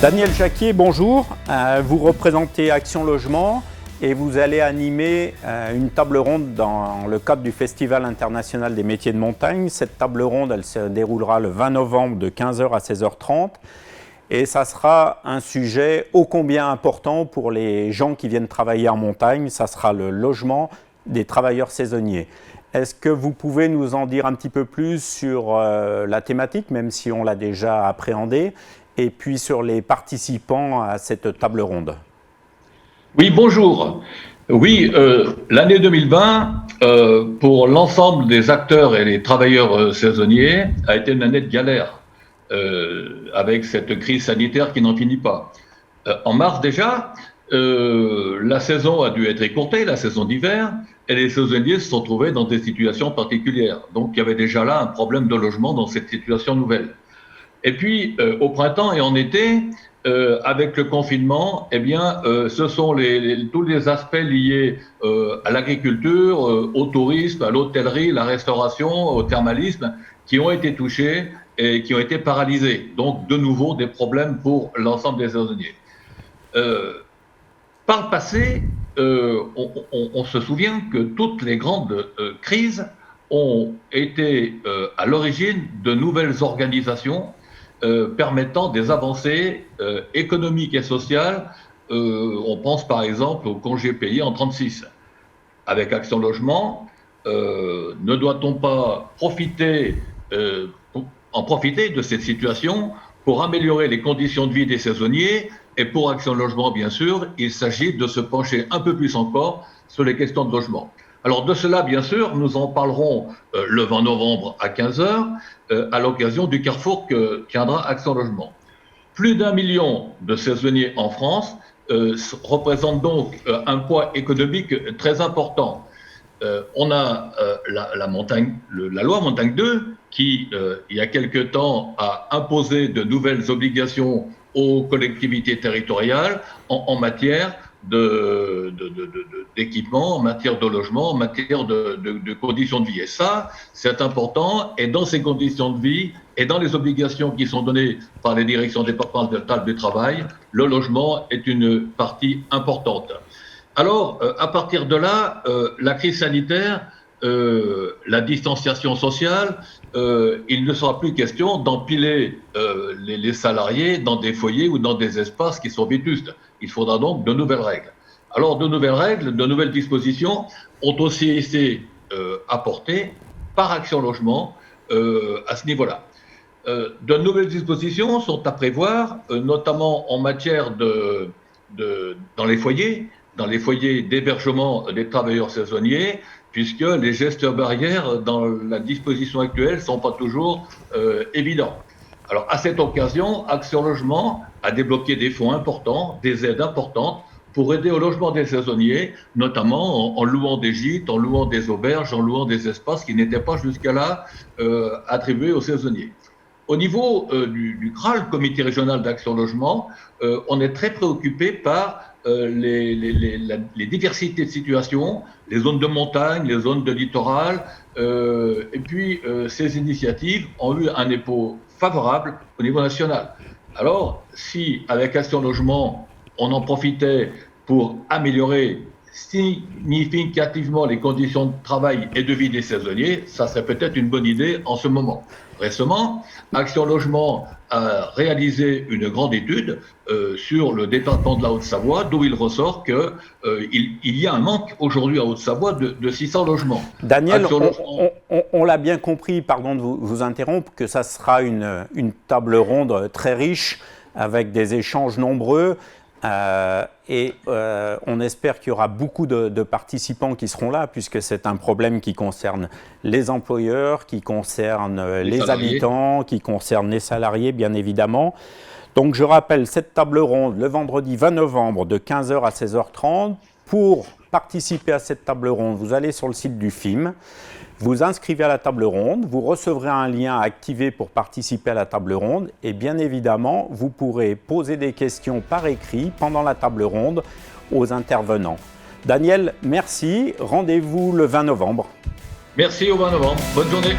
Daniel Jacquier, bonjour. Vous représentez Action Logement et vous allez animer une table ronde dans le cadre du Festival international des métiers de montagne. Cette table ronde, elle se déroulera le 20 novembre de 15h à 16h30 et ça sera un sujet ô combien important pour les gens qui viennent travailler en montagne. Ça sera le logement des travailleurs saisonniers. Est-ce que vous pouvez nous en dire un petit peu plus sur la thématique, même si on l'a déjà appréhendée, et puis sur les participants à cette table ronde? Oui, bonjour. Oui, l'année 2020, pour l'ensemble des acteurs et les travailleurs saisonniers, a été une année de galère, avec cette crise sanitaire qui n'en finit pas. En mars déjà, la saison a dû être écourtée, la saison d'hiver, et les saisonniers se sont trouvés dans des situations particulières. Donc il y avait déjà là un problème de logement dans cette situation nouvelle. Et puis, au printemps et en été, avec le confinement, eh bien, ce sont tous les aspects liés à l'agriculture, au tourisme, à l'hôtellerie, la restauration, au thermalisme, qui ont été touchés et qui ont été paralysés. Donc, de nouveau, des problèmes pour l'ensemble des saisonniers. Par le passé, on se souvient que toutes les grandes crises ont été à l'origine de nouvelles organisations permettant des avancées économiques et sociales. On pense par exemple au congé payé en 1936. Avec Action Logement, ne doit-on pas profiter de cette situation pour améliorer les conditions de vie des saisonniers? Et pour Action Logement, bien sûr, il s'agit de se pencher un peu plus encore sur les questions de logement. Alors de cela, bien sûr, nous en parlerons le 20 novembre à 15h à l'occasion du carrefour que tiendra Action Logement. Plus d'1 million de saisonniers en France représentent donc un poids économique très important. On a la loi Montagne 2 qui, il y a quelque temps, a imposé de nouvelles obligations aux collectivités territoriales en matière d'équipement, en matière de logement, en matière de conditions de vie. Et ça, c'est important. Et dans ces conditions de vie et dans les obligations qui sont données par les directions départementales du travail, le logement est une partie importante. Alors, à partir de là, la crise sanitaire, la distanciation sociale, il ne sera plus question d'empiler les salariés dans des foyers ou dans des espaces qui sont vétustes. Il faudra donc de nouvelles règles. Alors, de nouvelles règles, de nouvelles dispositions ont aussi été apportées par Action Logement à ce niveau-là. De nouvelles dispositions sont à prévoir, notamment en matière dans les foyers d'hébergement des travailleurs saisonniers, puisque les gestes barrières dans la disposition actuelle ne sont pas toujours évidents. Alors, à cette occasion, Action Logement a débloqué des fonds importants, des aides importantes pour aider au logement des saisonniers, notamment en louant des gîtes, en louant des auberges, en louant des espaces qui n'étaient pas jusqu'à là attribués aux saisonniers. Au niveau du CRAL, Comité régional d'Action Logement, on est très préoccupé par les diversités de situations, les zones de montagne, les zones de littoral, et puis ces initiatives ont eu un écho favorable au niveau national. Alors, si avec Action Logement, on en profitait pour améliorer significativement les conditions de travail et de vie des saisonniers, ça serait peut-être une bonne idée en ce moment. Récemment, Action Logement a réalisé une grande étude sur le département de la Haute-Savoie, d'où il ressort qu'il y a un manque aujourd'hui à Haute-Savoie de 600 logements. Daniel, on l'a bien compris, pardon de vous interrompre, que ça sera une table ronde très riche avec des échanges nombreux. On espère qu'il y aura beaucoup de participants qui seront là, puisque c'est un problème qui concerne les employeurs, qui concerne les habitants, qui concerne les salariés, bien évidemment. Donc je rappelle, cette table ronde, le vendredi 20 novembre de 15h à 16h30. Pour participer à cette table ronde, vous allez sur le site du FIM, vous inscrivez à la table ronde, vous recevrez un lien à activer pour participer à la table ronde et bien évidemment, vous pourrez poser des questions par écrit pendant la table ronde aux intervenants. Daniel, merci. Rendez-vous le 20 novembre. Merci au 20 novembre. Bonne journée.